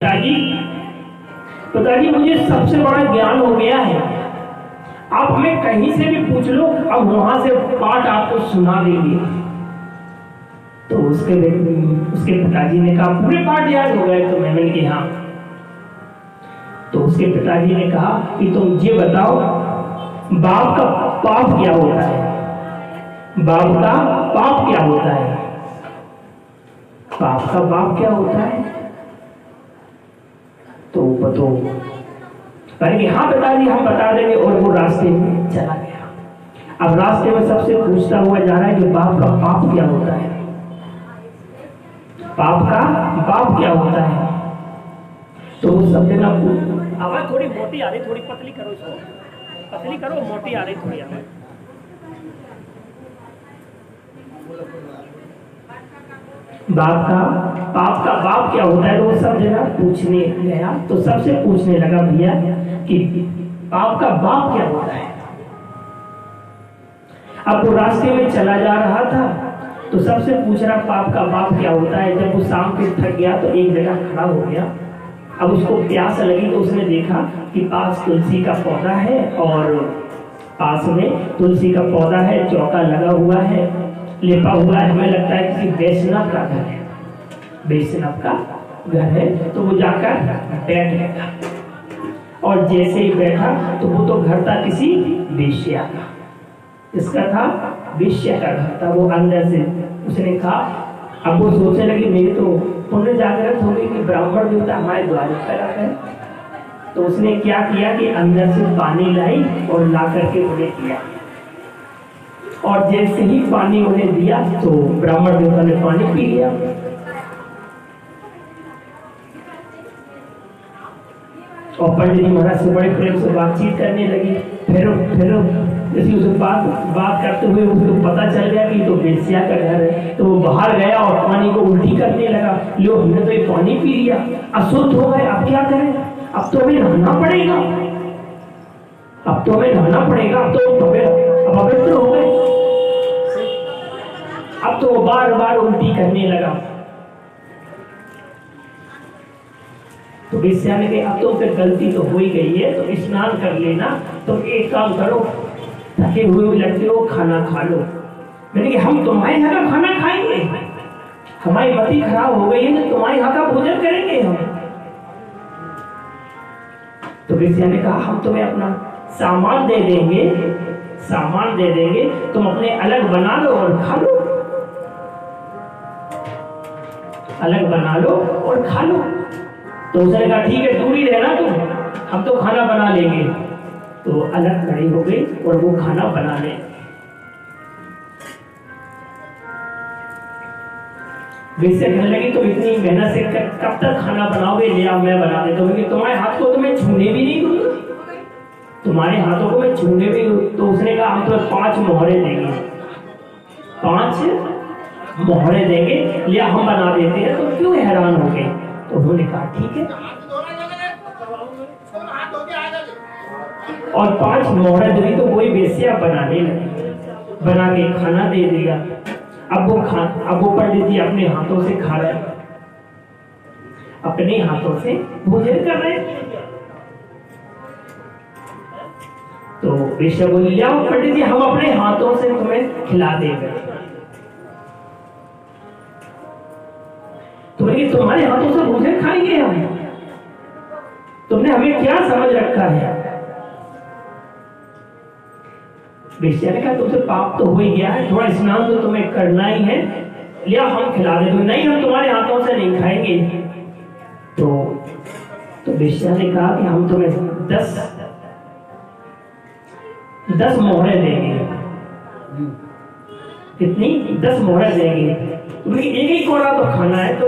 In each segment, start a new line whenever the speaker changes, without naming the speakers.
पिताजी पिताजी मुझे सबसे बड़ा ज्ञान हो गया है, आप हमें कहीं से भी पूछ लो, अब वहां से पाठ आपको सुना देंगे। तो उसके पिताजी ने कहा पूरे पाठ याद हो गए? तो मैंने कहा हाँ। तो उसके पिताजी ने कहा कि तुम ये बताओ बाप का पाप क्या होता है? बाप का पाप क्या होता है? पाप का पाप क्या होता है? तो बताओ। कि हाँ पिताजी हम बता देंगे, और वो रास्ते में चला गया। अब रास्ते में सबसे पूछता हुआ जा रहा है कि बाप का पाप क्या होता है? पाप का पाप क्या होता है? तो वो सब जगह आवाज थोड़ी मोटी आ रही, थोड़ी पतली करो इसको, पतली करो, मोटी आ रही थोड़ी आवाज। पाप का बाप क्या होता है? तो वो सब जगह पूछने गया, तो सबसे पूछने लगा भैया कि पाप का बाप क्या होता है? अब वो रास्ते में चला जा रहा था, तो सबसे पूछ रहा पाप का बाप क्या होता है। जब वो शाम के थक गया तो एक जगह खड़ा हो गया। अब उसको प्यास लगी तो उसने देखा कि पास तुलसी का पौधा है, और पास में तुलसी का पौधा है, चौका लगा हुआ है, लेपा हुआ है, हमें लगता है किसी वैष्णव का घर है, वैष्णव का घर है। तो वो जाकर बैठ गया, और जैसे ही बैठा तो वो तो घर था किसी वेश्या का। इसका था वेश्या का घर था। वो अंदर से उसने कहा, अब वो सोचने लगी मेरी तो पुण्य जागृत हो गई कि ब्राह्मण देवता हमारे द्वार पर आता है। तो उसने क्या किया कि अंदर से पानी लाई और ला करके उन्हें दिया, और जैसे ही पानी उन्हें दिया तो ब्राह्मण देवता ने पानी पी लिया। और पंडित जी महाराज से बड़े प्रेम से बातचीत करने लगी। फिर जैसे उसे बात करते हुए उसको पता चल गया कि तो वेश्या का घर है। तो वो बाहर गया और पानी को उल्टी करने लगा। लो हमने तो ये पानी पी लिया, अशुद्ध हो गए, अब क्या करें? अब तो हमें नहाना पड़ेगा, अब तो हमें नहाना पड़ेगा, अब तो पवित्र हो गए। अब तो वो बार बार उल्टी करने लगा। तो वेश्या ने कहा अब तो फिर गलती तो हो ही गई है, तो स्नान कर लेना। तुम एक काम करो, थके हुए भी लगते हो, खाना खा लो। मैंने कहा हम तुम्हारे यहाँ का खाना खाएंगे? हमारी मति खराब हो गई है तो तुम्हारे यहाँ का भोजन करेंगे हम? तो वेश्या ने कहा हम तुम्हें अपना सामान दे देंगे, सामान दे देंगे, तुम अपने अलग बना लो और खा लो, अलग बना लो और खा लो। तो उसने कहा ठीक है दूरी रहना तुम, हम तो खाना बना लेंगे। तो अलग खड़ी हो गई और वो खाना बना ले। वेश्या कहने लगी तो इतनी मेहनत से कब तक खाना बनाओगे? ले आओ मैं बना देता हूँ। तुम्हारे हाथ को तो मैं छूने भी नहीं दूंगा, तुम्हारे हाथों को मैं छूने भी। तो उसने कहा हम तुम्हें 5 मोहरे देंगे, 5 मोहरे देंगे, लिया हम बना देते हैं। तो क्यों हैरान हो गए? तो उन्होंने कहा ठीक है, और 5 मोहरे दी तो वही वेश्या बनाने लगी, बना के खाना दे दिया। अब वो पंडित जी अपने हाथों से खा रहे, अपने हाथों से भोजन कर रहे। तो वेश्या बोली जाओ पंडित जी हम अपने हाथों से तुम्हें खिला देंगे। तो तुम्हारे हाथों से भोजन खाएंगे हम? तुमने हमें क्या समझ रखा है? वेश्या ने कहा तुमसे पाप तो हो ही गया है, थोड़ा स्नान तो तुम्हें करना ही है, लिया हम खिला दे। तो नहीं हम तुम्हारे हाथों से नहीं खाएंगे। तो वेश्या ने कहा कि हम तुम्हें 10 मोहरे देंगे। कितनी? 10 मोहरे देंगे। तुम्हें एक ही कोरा तो खाना है। तो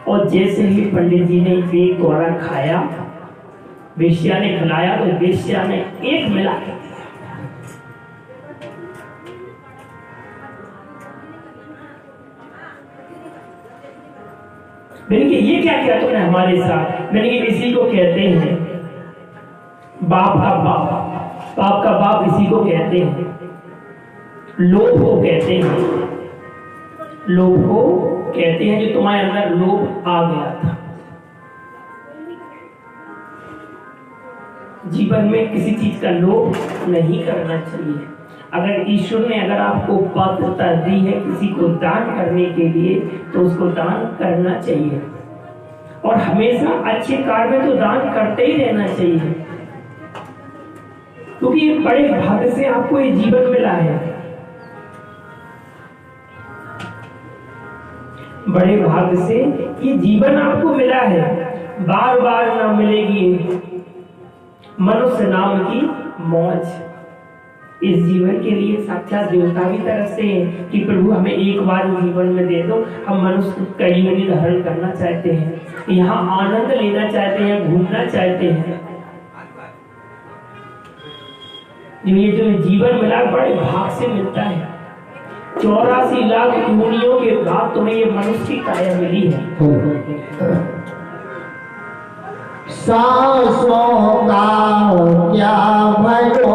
और जैसे ही पंडित जी ने एक कोरा खाया, वेश्या ने खिलाया, तो वेश्या ने एक मिला के मैंने कहा ये क्या किया तुमने हमारे साथ? मैंने कहा इसी को कहते हैं बाप का बाप, पाप का बाप इसी को कहते हैं, लोभ को कहते हैं, लोभ को कहते हैं। जो तुम्हारे अंदर लोभ आ गया था, जीवन में किसी चीज का लोभ नहीं करना चाहिए। अगर ईश्वर ने अगर आपको पात्रता दी है किसी को दान करने के लिए तो उसको दान करना चाहिए, और हमेशा अच्छे कार्य में तो दान करते ही रहना चाहिए, क्योंकि ये बड़े भाग्य से आपको ये जीवन मिला है। बड़े भाग्य से ये जीवन आपको मिला है, बार बार ना मिलेगी मनुष्य नाम की मौज। इस जीवन के लिए साक्षात देवता भी तरसते हैं कि प्रभु हमें एक बार जीवन में दे दो, हम मनुष्य का योनि धारण करना चाहते हैं, यहाँ आनंद लेना चाहते हैं, घूमना चाहते हैं। ये जो जीवन मिला बड़े भाग से मिलता है। 84 लाख योनियों के बाद तुम्हें ये मनुष्य की काया मिली है।
सांसों का क्या भरोसा